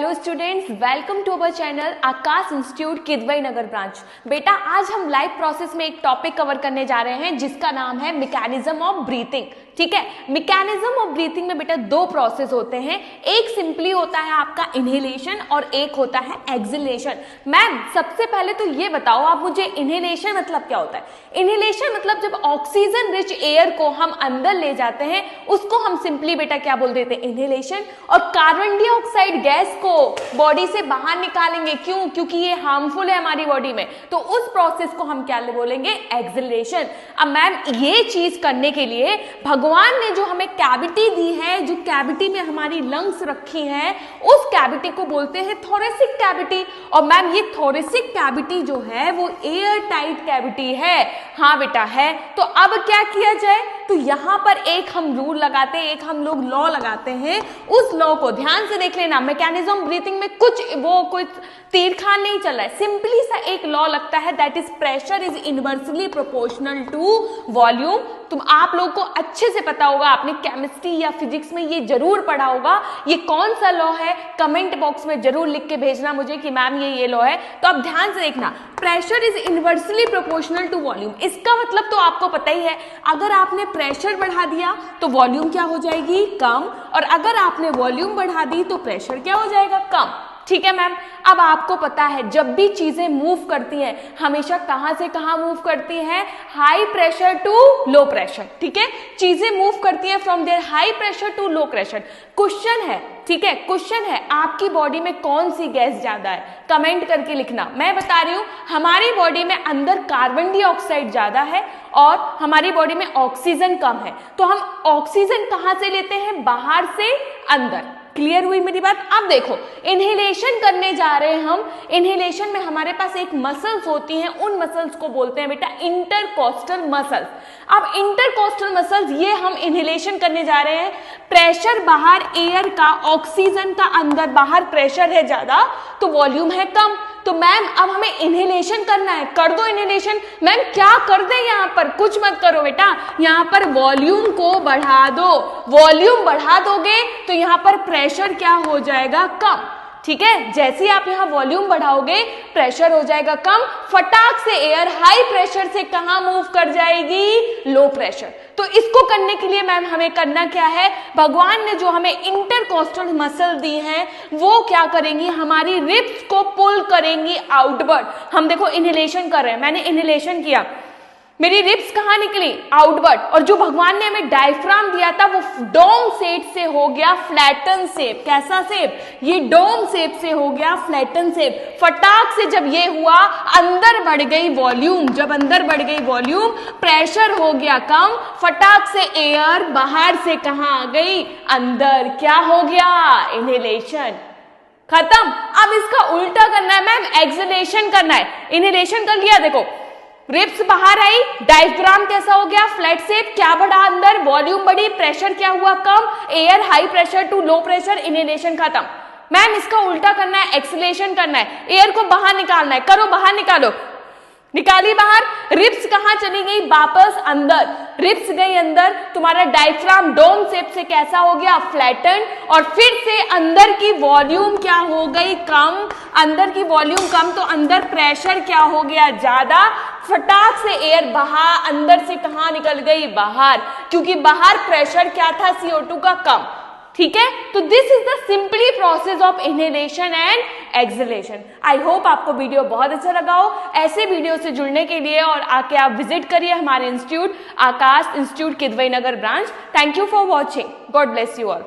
Hello students, welcome to our channel Aakash institute Kidwai Nagar branch. बेटा आज हम लाइव प्रोसेस में एक टॉपिक कवर करने जा रहे हैं जिसका नाम है मैकेनिज्म ऑफ ब्रीथिंग। ठीक है, मैकेनिज्म ऑफ ब्रीथिंग में बेटा दो प्रोसेस होते हैं, एक सिंपली होता है आपका इनहेलेशन और एक होता है एक्सहेलेशन। मैम सबसे पहले तो ये बताओ आप मुझे, इनहेलेशन मतलब क्या होता है? इनहेलेशन मतलब जब ऑक्सीजन रिच एयर को हम अंदर ले जाते हैं उसको हम सिंपली बेटा क्या बोल देते हैं? इनहेलेशन। और कार्बन डाइऑक्साइड गैस को बॉडी से बाहर निकालेंगे, क्यों? क्योंकि ये हार्मफुल है हमारी बॉडी में, तो उस प्रोसेस को हम क्या बोलेंगे? एक्सहेलेशन। अब मैम ये चीज करने के लिए भगवान ने जो हमें कैविटी दी है, जो कैविटी में हमारी लंग्स रखी हैं, उस कैविटी को बोलते हैं थोरेसिक कैविटी। और मैम ये थोरेसिक कैविटी जो है वो एयर टाइट कैविटी है। हाँ बेटा है। तो अब क्या किया जाए? तो यहां पर एक हम रूल लगाते हैं, एक हम लोग लॉ लगाते हैं। उस लॉ को ध्यान से देख लेना। मैकेनिज्म ब्रीथिंग में कुछ तीरखान नहीं चल रहा है, सिंपली सा एक लॉ लगता है, that is pressure is inversely proportional to volume. तुम आप लोगों को अच्छे से पता होगा, आपने केमिस्ट्री या फिजिक्स में ये जरूर पढ़ा होगा। ये कौन सा लॉ है? कमेंट बॉक्स में जरूर लिख के भेजना मुझे कि मैम ये लॉ है। तो अब ध्यान से देखना, pressure is inversely proportional to volume. इसका मतलब तो आपको पता ही है, अगर आपने प्रेशर बढ़ा दिया तो वॉल्यूम क्या हो जाएगी? कम। और अगर आपने वॉल्यूम बढ़ा दी तो प्रेशर क्या हो जाएगा? कम। ठीक है मैम। अब आपको पता है जब भी चीजें मूव करती हैं हमेशा कहां से कहां मूव करती हैं? High pressure to low pressure. ठीक है, चीजें मूव करती हैं from there high pressure to low pressure. Question है, ठीक है, क्वेश्चन है, आपकी बॉडी में कौन सी गैस ज्यादा है? कमेंट करके लिखना। मैं बता रही हूं हमारी बॉडी में अंदर कार्बन डाइऑक्साइड ज्यादा है और हमारी बॉडी में ऑक्सीजन कम है। तो हम ऑक्सीजन कहां से लेते हैं? बाहर से अंदर। क्लियर हुई मेरी बात? अब देखो, इनहेलेशन करने जा रहे हैं हम। इनहेलेशन में हमारे पास एक मसल्स होती हैं, उन मसल्स को बोलते हैं बेटा इंटरकोस्टल मसल्स। अब इंटरकोस्टल मसल्स ये हम इनहेलेशन करने जा रहे हैं। प्रेशर बाहर एयर का, ऑक्सीजन का अंदर, बाहर प्रेशर है ज्यादा तो वॉल्यूम है कम। तो मैम अब हमें इनहेलेशन करना है, कर दो इनहेलेशन। मैम क्या कर दे? यहाँ पर कुछ मत करो बेटा, यहाँ पर वॉल्यूम को बढ़ा दो। वॉल्यूम बढ़ा दोगे तो यहाँ पर प्रेशर क्या हो जाएगा? कम। ठीक है, जैसे ही आप यहाँ वॉल्यूम बढ़ाओगे प्रेशर हो जाएगा कम। फटाक से एयर हाई प्रेशर से कहां मूव कर जाएगी? Low pressure. तो इसको करने के लिए मैम हमें करना क्या है? भगवान ने जो हमें इंटरकोस्टल मसल दी हैं वो क्या करेंगी? हमारी रिब्स को पुल करेंगी आउटवर्ड। हम देखो इनहेलेशन कर रहे हैं, मैंने इनहेलेशन किया, मेरी रिब्स कहां निकली? आउटवर्ड। और जो भगवान ने हमें डायफ्राम दिया था वो डोम शेप से हो गया फ्लैटन शेप। कैसा शेप? ये डोम शेप से हो गया फ्लैटन शेप। फटाक से जब ये हुआ अंदर बढ़ गई वॉल्यूम, जब अंदर बढ़ गई वॉल्यूम प्रेशर हो गया कम। फटाक से एयर बाहर से कहां आ गई? अंदर। क्या हो गया? इनहेलेशन। खत्म। अब इसका उल्टा करना है मैम, एक्सहेलेशन करना है। इनहेलेशन कर लिया, देखो रिब्स बाहर आई, डायफ्राम कैसा हो गया? Flat shape. क्या बढ़ा अंदर? वॉल्यूम बढ़ी। प्रेशर क्या हुआ? कम। Air high pressure to low pressure. Inhalation खत्म। मैम इसका उल्टा करना है, एक्सहेलेशन करना है। एयर को बाहर निकालना है, करो, बाहर निकालो। निकाली बाहर, रिब्स कहां चली गई? वापस अंदर। रिब्स गई अंदर, तुम्हारा डायफ्राम डोम शेप से कैसा हो गया? फ्लैटन। और फिर से अंदर की वॉल्यूम क्या हो गई? कम। अंदर की वॉल्यूम कम तो अंदर प्रेशर क्या हो गया? ज्यादा। फटाक से एयर बाहर, अंदर से कहां निकल गई? बाहर, क्योंकि बाहर प्रेशर क्या था? CO2 का कम। ठीक है, तो this is the simply process of inhalation and exhalation. I hope आपको वीडियो बहुत अच्छा लगा हो। ऐसे वीडियो से जुड़ने के लिए और आके आप विजिट करिए हमारे institute Akash institute Kidwai Nagar branch. Thank you for watching. God bless you all.